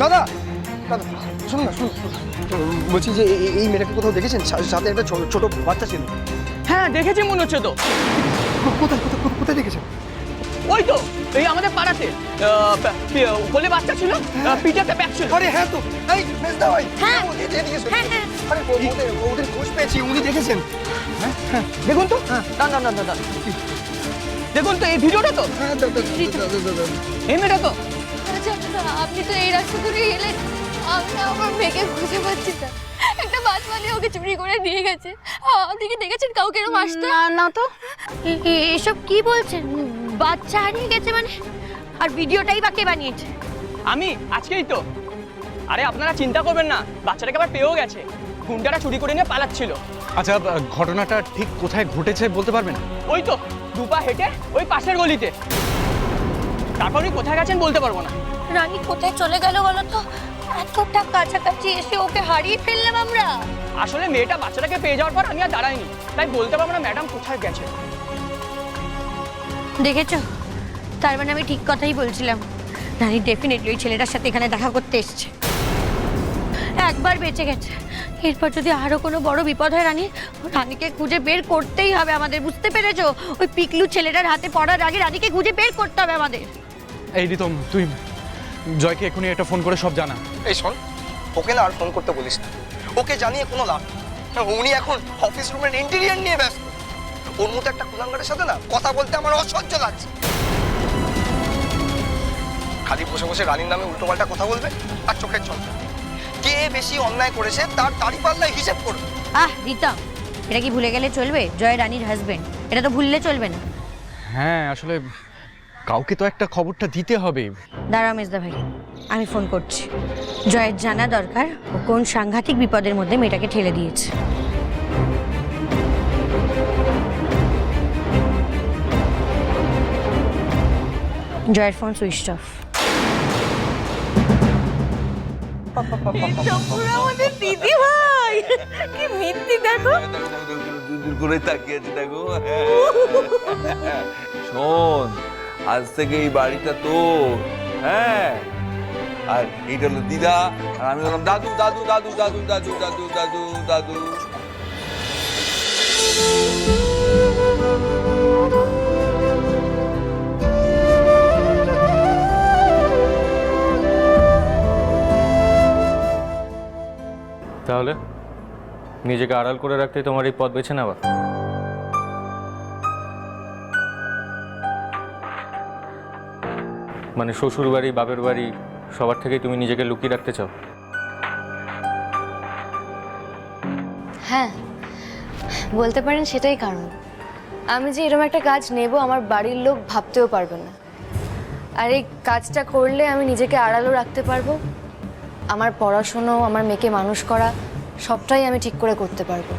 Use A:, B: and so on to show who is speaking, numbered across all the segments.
A: দাদা দাদা শুনুন না, শুনুন। বলছি যে এই মেয়েটাকে কোথাও দেখেছেন? সাথে একটা ছোট বাচ্চা ছিল।
B: হ্যাঁ দেখেছি মনে হচ্ছে তো।
A: কোথায় কোথায় কোথায় দেখেছেন?
B: ওই তো এই আমাদের পাড়াতে কোলে বাচ্চা ছিল, পিঠে একটা ব্যাগ ছিল।
A: আরে হ্যাঁ তো, এই মেজদা ভাই।
C: হ্যাঁ।
A: এদিকে এসো।
C: হ্যাঁ, হ্যাঁ।
A: আরে ওদের খোঁজ পেয়েছি, উনি দেখেছেন।
B: দেখুন তো, দাঁড়ান। দেখুন তো এই ভিডিওটা তো,
A: হ্যাঁ দাদা।
B: এই মেয়েটা তো।
C: আচ্ছা আপনি তো এই রাস্তা ধরে এলেন, আমি না আমার মেয়েকে খুঁজে পাচ্ছি না। একটা বাচ্চালি ওকে চুরি করে নিয়ে গেছে। আপনি কি দেখেছেন কাউকে এরকম আসতে? না তো। এসব কি বলছেন? বাচ্চা হারিয়ে গেছে মানে? আর ভিডিওটাই বা কে বানিয়েছে?
B: আমি আজকেই তো। আরে আপনারা চিন্তা করবেন না, বাচ্চাটাকে আবার পেয়েও গেছে। গুন্ডারা চুরি করে নিয়ে পালাচ্ছিল।
D: আচ্ছা, ঘটনাটা ঠিক কোথায় ঘটেছে বলতে পারবেন?
B: ওই তো দুপা হেঁটে ওই পাশের গলিতে। তারপর উনি কোথায় গেছেন বলতে পারবো না।
C: রানী কোথায় চলে গেল বলো তো? এতটা কাছাকাছি এসে ওকে হারিয়ে ফেললাম আমরা।
B: আসলে মেয়েটা বাচ্চাটাকে পেয়ে যাওয়ার পর আমি আর দাঁড়াইনি, তাই বলতে পারবো না ম্যাডাম কোথায় গেছে।
C: দেখেছো, তার মানে আমি ঠিক কথাই বলছিলাম। রানী ডেফিনেটলি ওই ছেলেটার সাথে এখানে দেখা করতে এসেছে। একবার বেঁচে গেছে, এরপর যদি আরো কোনো বড় বিপদ হয় রানীকে খুঁজে বের করতেই হবে আমাদের, বুঝতে পেরেছো? ওই পিকলু ছেলেটার হাতে পড়ার আগে রানীকে খুঁজে বের করতে হবে আমাদের।
D: এই রিতম, তুই জয়কে এখনই একটা ফোন করে সব জানা।
A: এই শোন, ওকে না আর ফোন করতে বলিস না। ওকে জানিয়ে কোনো লাভ নেই। উনি এখন অফিস রুমের ইন্টেরিয়র নিয়ে ব্যস্ত। ওর মতো একটা কুলাঙ্গারের সাথে না কথা বলতে আমার অসহ্য লাগছে। খালি বসে বসে রানীর নামে উল্টোপাল্টা কথা বলবে আর চোখের জল ফেলবে। কে বেশি অন্যায় করেছে তার দাঁড়িপাল্লায় হিসেব করবে।
C: রিতা, এটা কি ভুলে গেলে চলবে? জয় রানীর হাজবেন্ড, এটা তো ভুললে চলবে না।
D: হ্যাঁ, আসলে কাউকে তো একটা খবরটা দিতে হবে।
C: দাঁড়াও মেজদা ভাই, আমি ফোন করছি। জয়ের জানা দরকার ও কোন সাংঘাতিক বিপদের মধ্যে মেয়েটাকে ঠেলে দিয়েছে। জয়ের ফোন সুইচ অফ।
E: আমাদের দিদি ভাই কি মিত্তি দেখো,
F: দূর করে তাকিয়েছে দেখো। শোন, আজ থেকে এই বাড়িটা তো, হ্যাঁ, আর এইটা হলো দিদা, আর আমি হলাম দাদু দাদু দাদু দাদু দাদু দাদু দাদু দাদু।
G: তাহলে নিজেকে আড়াল করে রাখতে তোমার এই পথ বেছে নেওয়া? মানে শ্বশুর বাড়ি, বাপের বাড়ি, সবার থেকেই তুমি নিজেকে লুকিয়ে রাখতে চাও?
H: হ্যাঁ, বলতে পারেন সেটাই কারণ। আমি যে এরকম একটা কাজ নেব আমার বাড়ির লোক ভাবতেও পারবে না। আর এই কাজটা করলে আমি নিজেকে আড়ালও রাখতে পারবো, আমার পড়াশুনো, আমার মেয়েকে মানুষ করা সবটাই আমি ঠিক করে করতে পারবো,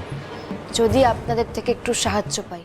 H: যদি আপনাদের থেকে একটু সাহায্য পাই।